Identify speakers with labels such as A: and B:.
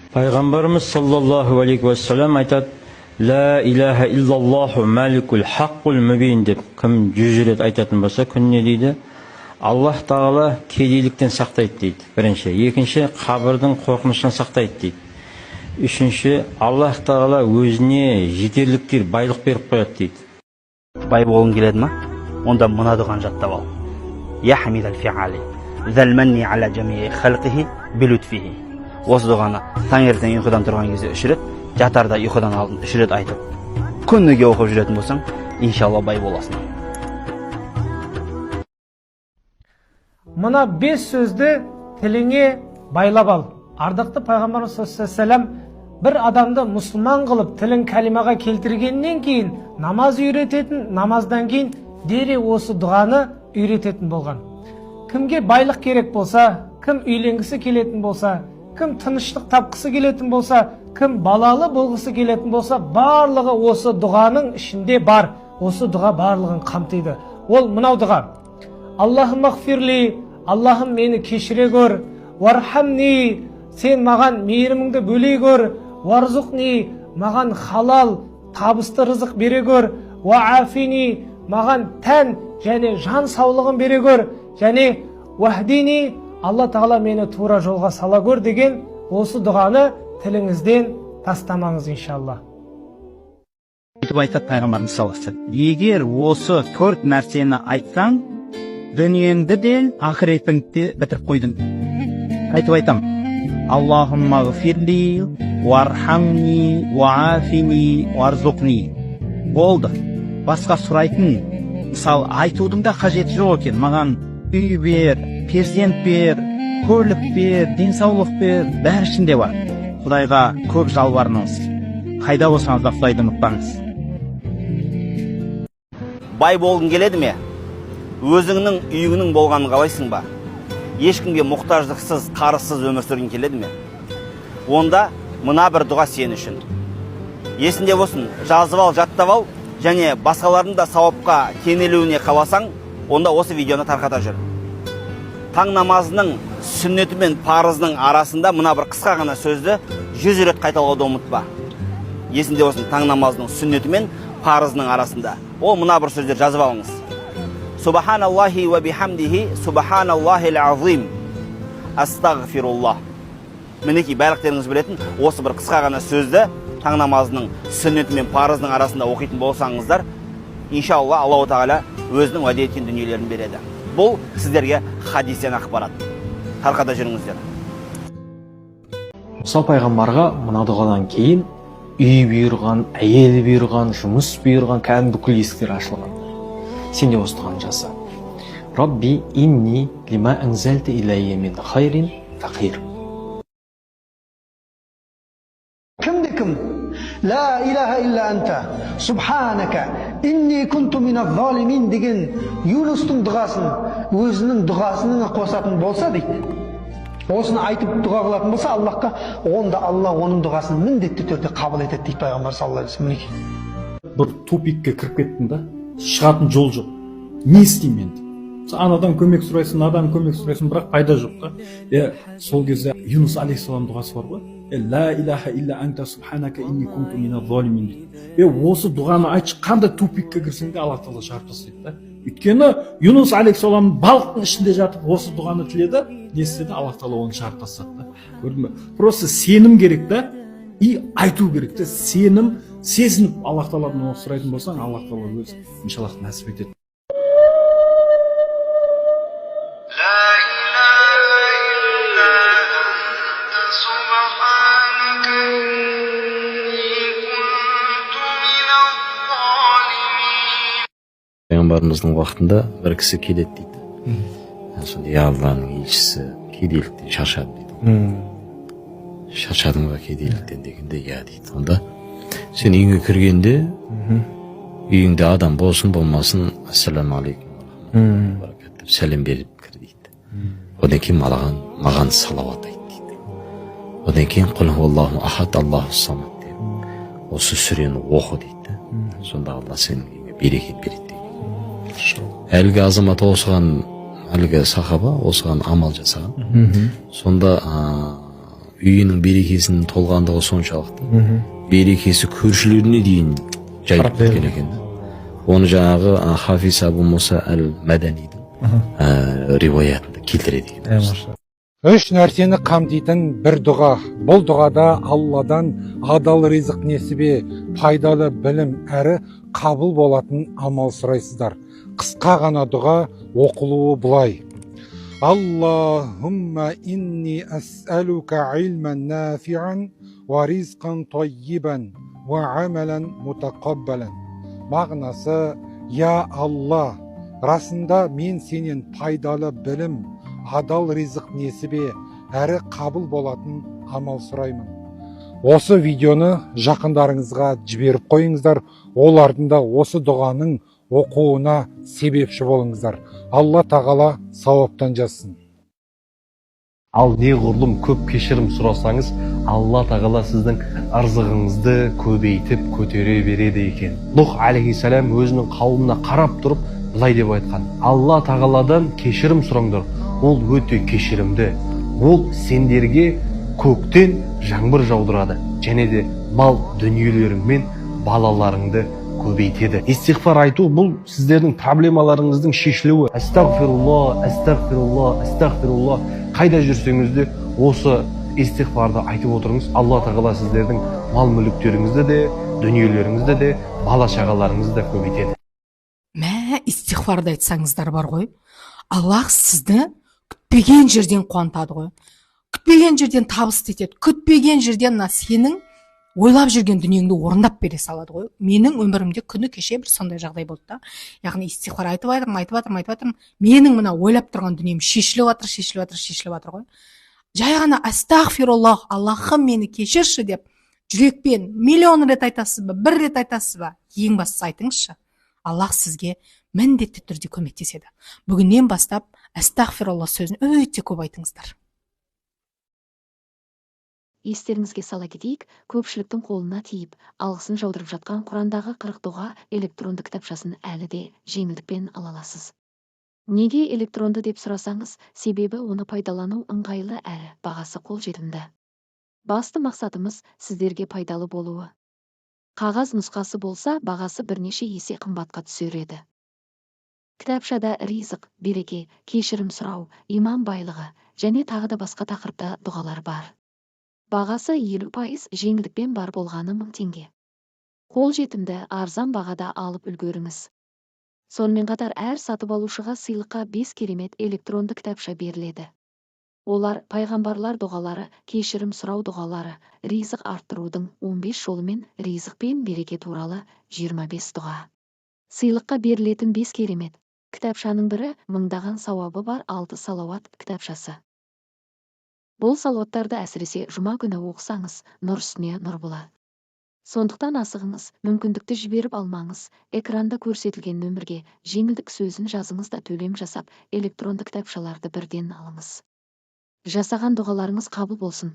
A: Пайғамбарымыз саллаллаху алейхи вассалам айтады: "Ла илаха иллаллаху маликул хаққул мубин" деп кім 100 рет айтатын болса күніне дейді, Аллах Тағала кедейліктен сақтайды дейді. Бірінші, екінші, қабірдің қорқынышынан сақтайды дейді. Үшінші, Аллах Тағала өзіне жетерліктер, байлық беріп қояды дейді.
B: Бай болғың келеді ма? Онда мына дұғаны жаттап ал. Я хамидал фиали, зәл манни аля жамии халқихи билутфихи. Осы дұғаны таңертең ұйқыдан тұрған кезде 3 рет, жатарда ұйқыдан алдын 3 рет айтып, күніге оқып жүретін болсаң, иншалла бай боласың.
C: Мына 5 сөзді тіліңе байлап ал. Ардақты пайғамбарымыз саллаллаху алейхи ва саллям бір адамды мұсылман қылып тілін кәлимаға келтіргеннен кейін намаз үйрететін, намаздан кейін дереу осы дұғаны үйрететін болған. Кімге байлық керек болса, кім үйленгісі келетін болса, кім тыныштық тапқысы келетін болса, кім балалы болғысы келетін болса, барлығы осы дұғаның ішінде бар. Осы дұға барлығын қамтиды. Ол мынау дұға: Аллахым мағфирли, Аллахым мені кешіре көр, вархамни, сен маған мейіріміңді бөлей көр, варзуқни, маған халал, табысты рызық бере көр, ваафини, маған тән және жан саулығын бере көр, және уахдини, Алла Тағала мені тура жолға сала көр деген осы дұғаны тіліңізден тастамаңыз иншалла.
B: Айтып айтады пайғамбарымыз саллаллаху алейхи ва саллям: егер осы 4 нәрсені айтсаң, дүниеңді де ақыретіңді де бітіріп қойдың. Айтып айтам: Аллахумма ғфирли, вархамни, ваафини, варзуқни. Болды. Басқа сұрайтын, мысалы, айтудың да қажеті жоқ екен. Маған үй бер, перзент бер, көлік бер, денсаулық бер, бәрі ішінде бар. Құдайға көп жалбарыныңыз. Қайда болсаңыз да Құдайды ұмытпаңыз. Бай болғың келеді ме? Өзіңнің үйіңнің болғанын қалайсың ба? Ешкімге мұқтаждықсыз, қарызсыз өмір сүргің келеді ме? Онда мына бір дұға сен үшін. Есінде болсын, жазып ал, жаттап ал, және басқалардың да сауапқа кенелуіне қаласаң, онда осы видеоны тарқата жүр. Таң намазының сүннеті мен парызының арасында мына бір қысқа ғана сөзді 100 рет қайталауды ұмытпа. Есінде болсын, таң намазының сүннеті мен парызының арасында. Ол мына бір сөздер жазып алыңыз. Субханаллахи ва бихамдихи, субханаллахил азим, астағфируллах. Мінекей, барлықтеріңіз білетін осы бір қысқа ғана сөзді таң намазының сүннеті мен парызының арасында оқитын болсаңыздар, иншалла Аллаху Тағала өзінің уәде еткен дүниелерін береді. Бұл сіздерге хадистен ақпарат. Тарқата жүріңіздер.
D: Мұса пайғамбарға мына дұғадан кейін үй бұйырған, әйел бұйырған, жұмыс бұйырған, кәдімгі бүкіл есіктер ашылған. Сен де осы дұғаны жаса. Рабби инни лима анзалта илайя мин хайрин фақир.
E: Кім? Ла илаха илля анта, субханака, инни кунту миназ залимин деген Юнустың дұғасын өзінің дұғасының қосатын болса дейді. Осыны айтып дұға қылатын болса Аллахқа, онда Алла оның дұғасын міндетті түрде қабыл етеді дейді пайғамбар саллаллаху алейхи ва саллям.
F: Бір тупикке кіріп кеттің да, шығатын жол жоқ. Не істеймін енді? Анадан көмек сұрайсың, мынадан көмек сұрайсың, бірақ пайда жоқ та. Сол кезде Юнус алейхиссалам дұғасы бар ғой. Ла илаха илля анта субханака инни кунту миназ залимин дейді. Осы дұғаны айтшы, қандай тупикке кірсең де Аллах Тағала шығарып тастайды да. Өйткені Юнус алейхиссалам балықтың ішінде жатып осы дұғаны тіледі, не істеді? Аллах Тағала оны шығарып тастады да. Көрдің бе? Просто сенім керек та, и айту керек та. Сенім, сезініп Аллах Тағаладан сұрайтын болсаң, Аллах Тағала өзі иншаллах нәсіп етеді.
G: Пайғамбарымыздың уақытында бір кісі келеді дейді. Сонда Алланың елшісі кедейліктен шаршады дейді. Шаршадың ба кедейліктен дегенде иә дейді. Онда сен үйіңе кіргенде үйіңде адам болсын болмасын ассаламу алейкум деп сәлем беріп кір дейді. Одан кейін маған салауат айт дейді. Одан кейін құл хуаллаху ахад аллаху самад деп осы сүрені оқы дейді. Сонда Алла сенің берекет береді. Әлгі азамат осыған, әлгі сахаба осыған амал жасаған. Сонда үйінің берекесінің толғандығы соншалықты берекесі көршілеріне дейін жайып кеткен екен. Оны жаңағы Хафиз Абу Муса әл-Мәданидің риуаятында келтіреді екен.
H: Үш нәрсені қамтитын бір дұға. Бұл дұғада Алладан адал ризық несібе, пайдалы білім әрі қабыл болатын амал сұрайсыздар. Қысқа ғана дұға оқылуы бұлай. Аллахумма инни ас'алука илман нафи'ан ва ризқан тойибан ва амалан мутақаббалан. Мағынасы: Я Алла, расында мен сенен пайдалы білім, адал ризық несібе, әрі қабыл болатын амал сұраймын. Осы видеоны жақындарыңызға жіберіп қойыңыздар, олардың да осы дұғаның оқуына себепші болыңыздар. Алла тағала сауаптан жазсын.
I: Ал неғұрлым көп кешірім сұрасаңыз, Алла тағала сіздің ырзығыңызды көбейтіп көтере береді екен. Нұх алейхиссалам өзінің қауымына қарап тұрып былай деп айтқан: Алла тағаладан кешірім сұраңдар, ол өте кешірімді. Ол сендерге көктен жаңбыр жаудырады, және де мал дүниелерің мен балаларыңды көбейтеді. Истиғфар айту бұл сіздердің проблемаларыңыздың шешілуі. Астағфирулла, астағфирулла, астағфирулла. Қайда жүрсеңіз де осы истиғфарды айтып отырыңыз. Алла тағала сіздердің мал мүліктеріңізді де, дүниелеріңізді де, бала шағаларыңызды да көбейтеді.
J: Мә, истиғфарды айтсаңыздар бар ғой, Аллах сізді күтпеген жерден қуантады ғой. Күтпеген жерден табыс етеді. Күтпеген жерден сенің ойлап жүрген дүниеңді орындап бере салады ғой. Менің өмірімде күні кеше бір сондай жағдай болды да. Яғни истиғфар айтып жатырмын. Менің мына ойлап тұрған дүнием шешіліп жатыр ғой. Жай ғана астағфируллах, Аллахым мені кешірші деп жүрекпен миллион рет айтасыз ба, бір рет айтасыз ба? Ең бастысы айтыңызшы. Аллах сізге міндетті түрде көмектеседі. Бүгіннен бастап астағфирулла сөзін өте көп айтыңыздар.
K: Естеріңізге сала кетейік, көпшіліктің қолына тиіп, алғысын жаудырып жатқан Құрандағы 40 дұға электронды кітапшасын әлі де жеңілдікпен ала аласыз. Неге электронды деп сұрасаңыз, себебі оны пайдалану ыңғайлы әрі бағасы қолжетімді. Басты мақсатымыз сіздерге пайдалы болуы. Қағаз нұсқасы болса, бағасы бірнеше есе қымбатқа түсер еді. Кітапшада ризық, береке, кешірім сұрау, иман байлығы және тағы да басқа тақырыпта дұғалар бар. Бағасы 50% жеңілдікпен бар болғаны 1000 теңге. Қолжетімді, арзан бағада алып үлгеріңіз. Сонымен қатар әр сатып алушыға сыйлыққа 5 керемет электронды кітапша беріледі. Олар пайғамбарлар дұғалары, кешірім сұрау дұғалары, ризық арттырудың 15 жолы мен ризық пен береке туралы 25 дұға. Сыйлыққа берілетін 5 керемет кітапшаның бірі мыңдаған сауабы бар 6 салауат кітапшасы. Бұл салауаттарды әсіресе жұма күні оқысаңыз, нұр үстіне нұр болады. Сондықтан асығыңыз, мүмкіндікті жіберіп алмаңыз. Экранда көрсетілген нөмірге жеңілдік сөзін жазыңыз да төлем жасап, электронды кітапшаларды бірден алыңыз. Жасаған дұғаларыңыз қабыл болсын.